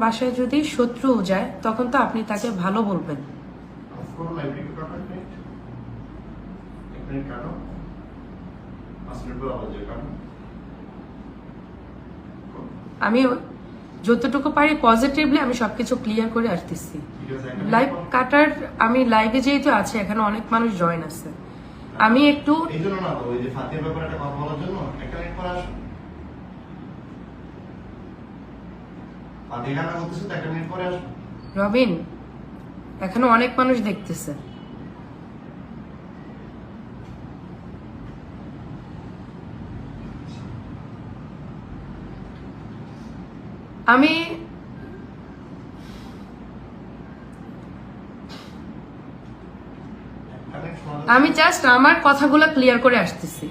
বাসায় যদি শত্রু যায় তখন তো আপনি তাকে ভালো বলবেন। আমি যতটুকু পারি পজিটিভলি আমি সবকিছু ক্লিয়ার করে আসতেছি। লাইভ কাটার আমি লাইভে যেহেতু আছে, এখানে অনেক মানুষ জয়েন আছে, আমি একটু রবিন, এখানে অনেক মানুষ দেখতেছে। আমি জাস্ট আমার কথাগুলো ক্লিয়ার করে আসতেছি।